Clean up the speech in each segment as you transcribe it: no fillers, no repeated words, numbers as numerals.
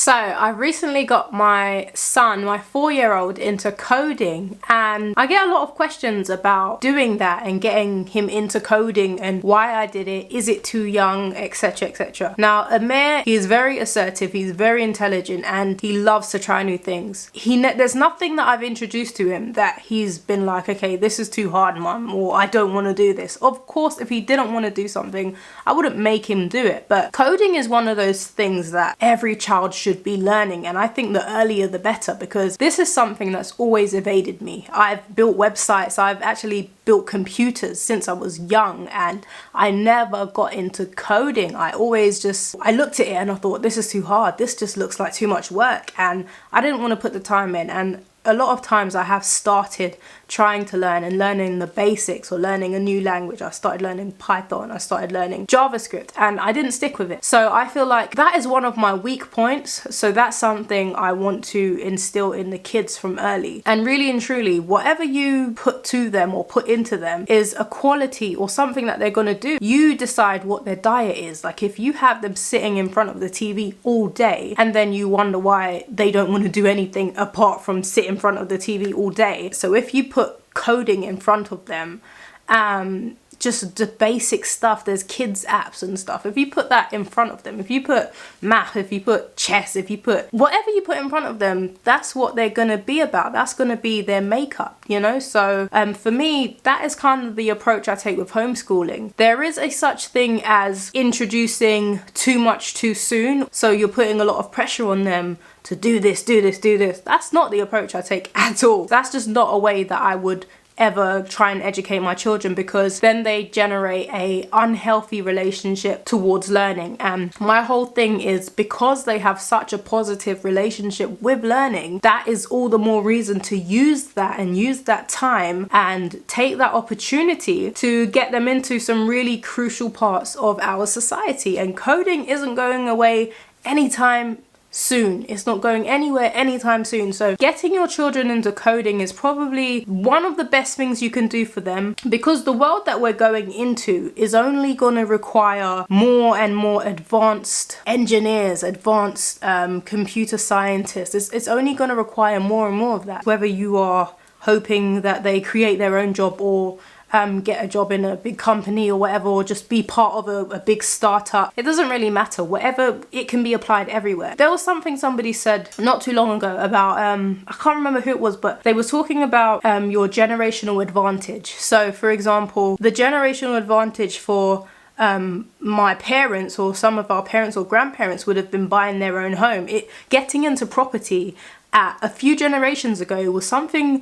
So I recently got my son, my 4-year-old, into coding, and I get a lot of questions about doing that and getting him into coding and why I did it, is it too young, etc, etc. Now Amir, he is very assertive, he's very intelligent, and he loves to try new things. There's nothing that I've introduced to him that he's been like, okay, this is too hard, mum, or I don't want to do this. Of course, if he didn't want to do something, I wouldn't make him do it, but coding is one of those things that every child should be learning, and I think the earlier the better, because this is something that's always evaded me. I've built websites, I've actually built computers since I was young, and I never got into coding. I looked at it and I thought, this is too hard, this just looks like too much work, and I didn't want to put the time in. And a lot of times I have started trying to learn and learning the basics or learning a new language. I started learning Python, I started learning JavaScript, and I didn't stick with it. So I feel like that is one of my weak points. So that's something I want to instill in the kids from early. And really and truly, whatever you put to them or put into them is a quality or something that they're going to do. You decide what their diet is. Like if you have them sitting in front of the TV all day and then you wonder why they don't want to do anything apart from sit in front of the TV all day. So if you put coding in front of them, just the basic stuff, there's kids apps and stuff, if you put that in front of them, if you put math, if you put chess, if you put whatever you put in front of them, that's what they're going to be about, that's going to be their makeup, you know. So for me, that is kind of the approach I take with homeschooling. There is a such thing as introducing too much too soon, so you're putting a lot of pressure on them to do this, do this, do this. That's not the approach I take at all. That's just not a way that I would ever try and educate my children, because then they generate a unhealthy relationship towards learning. And my whole thing is, because they have such a positive relationship with learning, that is all the more reason to use that and use that time and take that opportunity to get them into some really crucial parts of our society. And coding isn't going away anytime soon. It's not going anywhere anytime soon. So getting your children into coding is probably one of the best things you can do for them, because the world that we're going into is only going to require more and more advanced engineers, advanced computer scientists. It's only going to require more and more of that. Whether you are hoping that they create their own job or get a job in a big company or whatever, or just be part of a big startup, it doesn't really matter. Whatever, it can be applied everywhere. There was something somebody said not too long ago about I can't remember who it was, but they were talking about your generational advantage. So for example, the generational advantage for my parents or some of our parents or grandparents would have been buying their own home. Getting into property at a few generations ago was something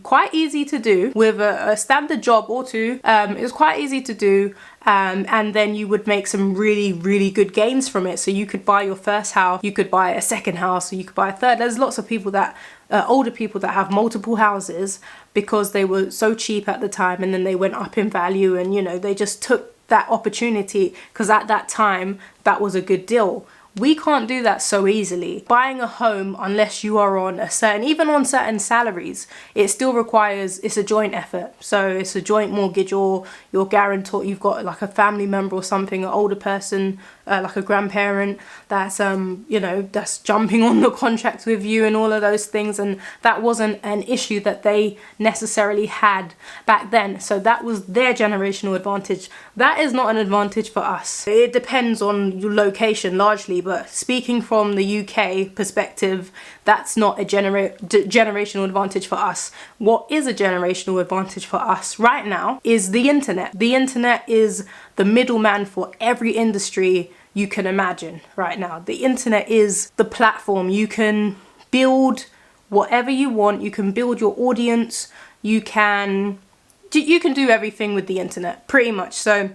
quite easy to do with a standard job or two. It was quite easy to do, and then you would make some really, really good gains from it. So you could buy your first house, you could buy a second house, or you could buy a third. There's lots of people that, older people that have multiple houses because they were so cheap at the time, and then they went up in value, and you know, they just took that opportunity because at that time that was a good deal. We can't do that so easily. Buying a home, unless you are on even on certain salaries, it still requires, it's a joint effort. So it's a joint mortgage, or your guarantor, you've got like a family member or something, an older person, like a grandparent that's you know, that's jumping on the contract with you and all of those things. And that wasn't an issue that they necessarily had back then. So that was their generational advantage. That is not an advantage for us. It depends on your location largely, but speaking from the UK perspective, that's not a generational advantage for us. What is a generational advantage for us right now is the internet. The internet is the middleman for every industry you can imagine right now. The internet is the platform. You can build whatever you want. You can build your audience. You can do everything with the internet, pretty much. So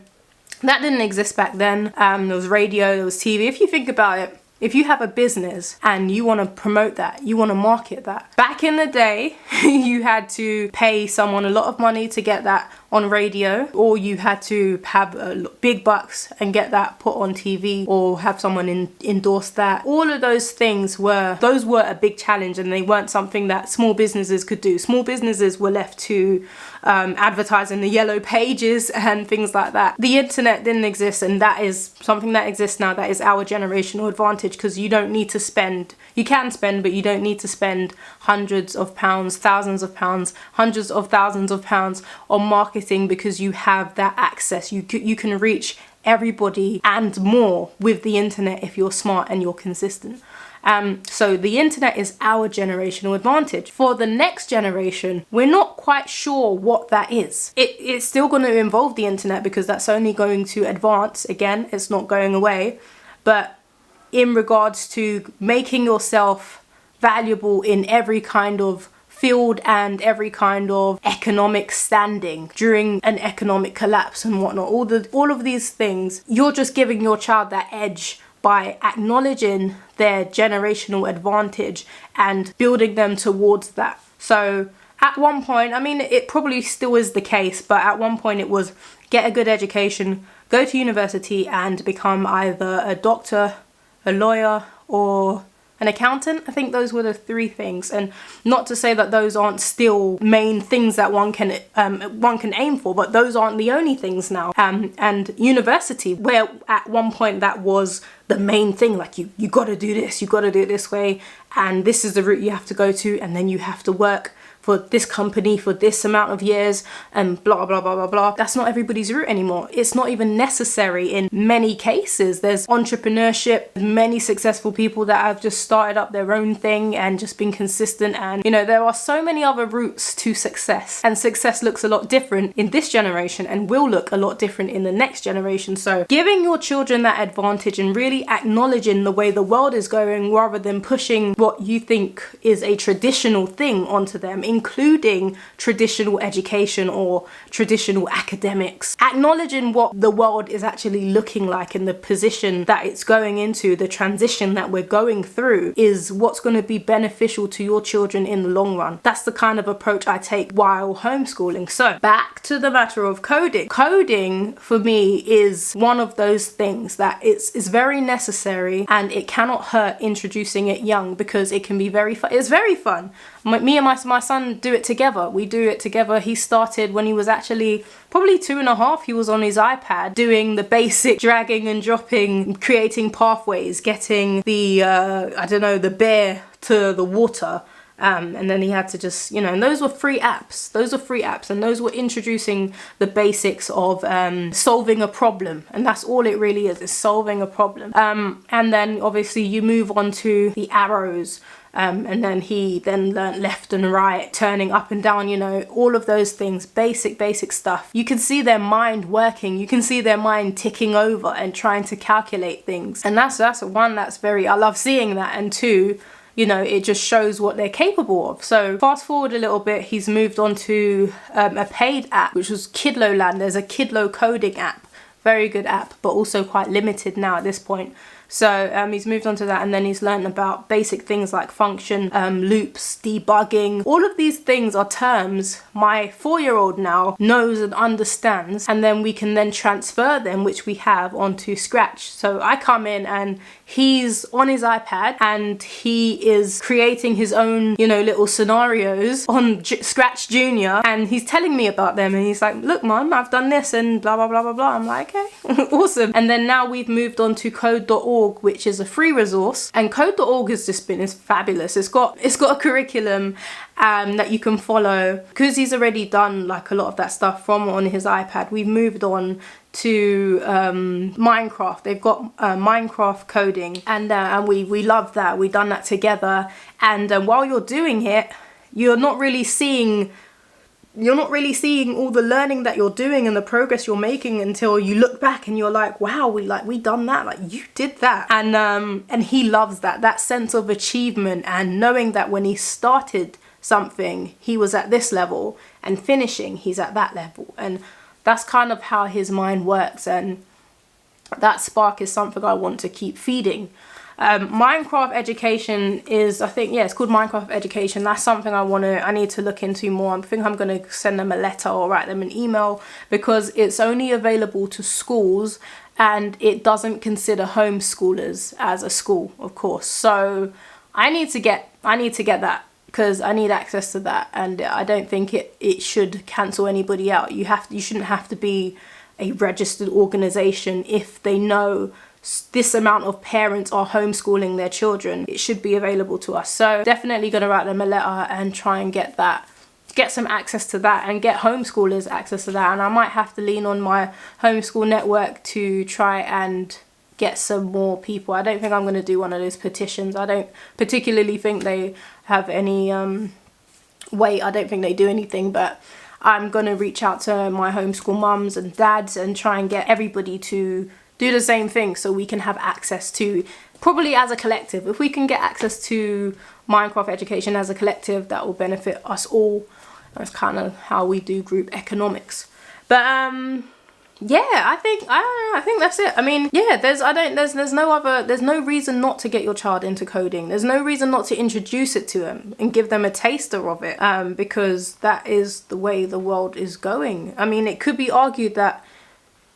that didn't exist back then. There was radio, there was TV. If you think about it, if you have a business and you want to promote that, you want to market that, back in the day, you had to pay someone a lot of money to get that on radio, or you had to have big bucks and get that put on TV, or have someone endorse that. All of those things were a big challenge, and they weren't something that small businesses could do. Small businesses were left to advertise in the yellow pages and things like that. The internet didn't exist, and that is something that exists now. That is our generational advantage. advantage, because you don't need to spend, you can spend, but you don't need to spend hundreds of pounds, thousands of pounds, hundreds of thousands of pounds on marketing, because you have that access. You can reach everybody and more with the internet if you're smart and you're consistent. So the internet is our generational advantage. For the next generation, we're not quite sure what that is. It's still going to involve the internet, because that's only going to advance. Again, it's not going away. But in regards to making yourself valuable in every kind of field and every kind of economic standing during an economic collapse and whatnot, all of these things, you're just giving your child that edge by acknowledging their generational advantage and building them towards that. So at one point, I mean, it probably still is the case, but at one point it was get a good education, go to university and become either a doctor, a lawyer, or an accountant. I think those were the three things. And not to say that those aren't still main things that one can aim for, but those aren't the only things now. And university, where at one point that was the main thing, like you got to do this, you got to do it this way, and this is the route you have to go to, and then you have to work for this company for this amount of years and blah, blah, blah, blah, blah. That's not everybody's route anymore. It's not even necessary in many cases. There's entrepreneurship, many successful people that have just started up their own thing and just been consistent. And, you know, there are so many other routes to success. And success looks a lot different in this generation and will look a lot different in the next generation. So giving your children that advantage and really acknowledging the way the world is going, rather than pushing what you think is a traditional thing onto them, including traditional education or traditional academics. Acknowledging what the world is actually looking like and the position that it's going into, the transition that we're going through, is what's going to be beneficial to your children in the long run. That's the kind of approach I take while homeschooling. So back to the matter of coding. Coding for me is one of those things that it's very necessary, and it cannot hurt introducing it young, because it can be very fun. It's very fun. Me and my son do it together. We do it together. He started when he was actually probably 2.5. He was on his iPad doing the basic dragging and dropping, creating pathways, getting the, the bear to the water. And then he had to just, and those were free apps. And those were introducing the basics of solving a problem. And that's all it really is solving a problem. And then obviously you move on to the arrows. And then he then learnt left and right, turning up and down, all of those things, basic stuff. You can see their mind working. You can see their mind ticking over and trying to calculate things. And that's one that's I love seeing that. And two, it just shows what they're capable of. So fast forward a little bit, he's moved on to a paid app, which was Kidlo Land. There's a Kidlo coding app, very good app, but also quite limited now at this point. So he's moved on to that, and then he's learned about basic things like function, loops, debugging. All of these things are terms my 4-year-old now knows and understands, and then we can then transfer them, which we have, onto Scratch. So I come in and he's on his iPad and he is creating his own, little scenarios on Scratch Junior, and he's telling me about them, and he's like, look mum, I've done this and blah blah blah blah blah. I'm like, okay, awesome. And then now we've moved on to Codeorg, which is a free resource, and Codeorg is fabulous. It's got a curriculum that you can follow, because he's already done like a lot of that stuff from on his iPad. We've moved on to Minecraft. They've got Minecraft coding, and we love that. We've done that together, and while you're doing it, you're not really seeing all the learning that you're doing and the progress you're making until you look back and you're like, wow, we done that, like you did that. And he loves that sense of achievement, and knowing that when he started something he was at this level, and finishing he's at that level. And that's kind of how his mind works, and that spark is something I want to keep feeding. Minecraft education is, I think, it's called Minecraft education. That's something I need to look into more. I think I'm going to send them a letter or write them an email, because it's only available to schools and it doesn't consider homeschoolers as a school, of course. So I need to get that, because I need access to that, and I don't think it should cancel anybody out. You shouldn't have to be a registered organization if they know this amount of parents are homeschooling their children, it should be available to us. So definitely gonna write them a letter and try and get some access to that, and get homeschoolers access to that. And I might have to lean on my homeschool network to try and get some more people. I don't think I'm going to do one of those petitions. I don't particularly think they have any weight. I don't think they do anything, but I'm going to reach out to my homeschool mums and dads and try and get everybody to do the same thing, so we can have access to, probably as a collective, if we can get access to Minecraft education as a collective, that will benefit us all. That's kind of how we do group economics. But yeah, I think that's it. I mean, yeah, there's no reason not to get your child into coding. There's no reason not to introduce it to them and give them a taster of it, because that is the way the world is going. I mean, it could be argued that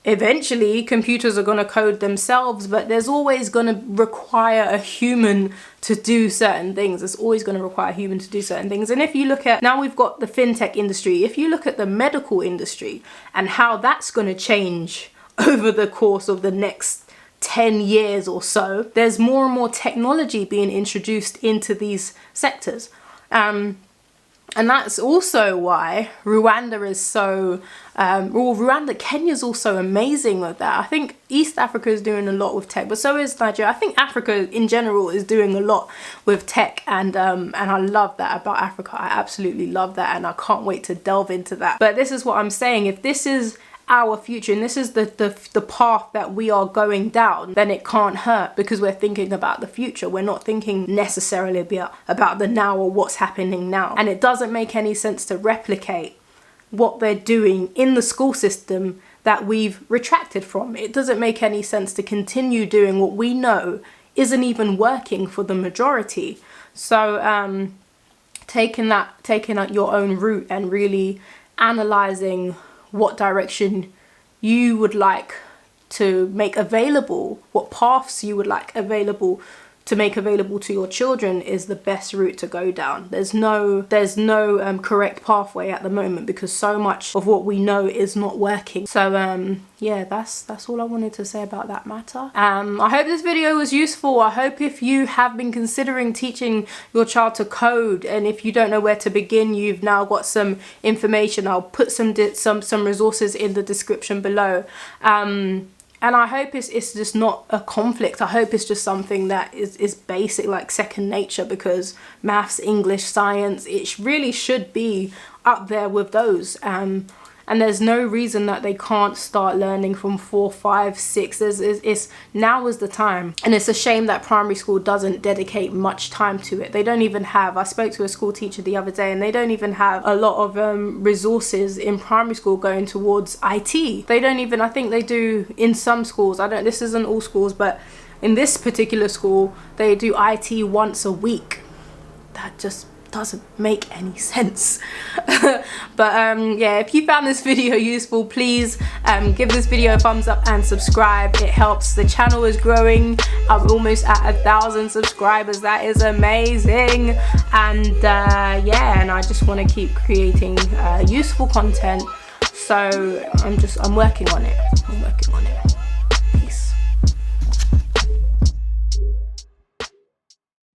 eventually computers are going to code themselves, but there's always going to require a human to do certain things. It's always going to require a human to do certain things. And if you look at, now we've got the fintech industry, if you look at the medical industry and how that's going to change over the course of the next 10 years or so, there's more and more technology being introduced into these sectors. And that's also why Rwanda is so, Kenya's also amazing with that. I think East Africa is doing a lot with tech, but so is Nigeria. I think Africa in general is doing a lot with tech, and I love that about Africa. I absolutely love that, and I can't wait to delve into that. But this is what I'm saying, if this is our future and this is the path that we are going down, then it can't hurt, because we're thinking about the future. We're not thinking necessarily about the now or what's happening now. And it doesn't make any sense to replicate what they're doing in the school system that we've retracted from. It doesn't make any sense to continue doing what we know isn't even working for the majority. So taking out your own route and really analysing what direction you would like to make available, what paths you would like available to make available to your children, is the best route to go down. There's no correct pathway at the moment, because so much of what we know is not working. So yeah, that's all I wanted to say about that matter. I hope this video was useful. I hope if you have been considering teaching your child to code, and if you don't know where to begin, you've now got some information. I'll put some resources in the description below. And I hope it's just not a conflict. I hope it's just something that is basic, like second nature, because maths, English, science, it really should be up there with those. And there's no reason that they can't start learning from 4, 5, 6. Now is the time. And it's a shame that primary school doesn't dedicate much time to it. They don't even have, I spoke to a school teacher the other day, and they don't even have a lot of resources in primary school going towards IT. They don't even, I think they do in some schools. This isn't all schools, but in this particular school, they do IT once a week. That just doesn't make any sense. But yeah, if you found this video useful, please give this video a thumbs up and subscribe. It helps. The channel is growing. I'm almost at 1,000 subscribers. That is amazing. And yeah, and I just want to keep creating useful content, so I'm working on it.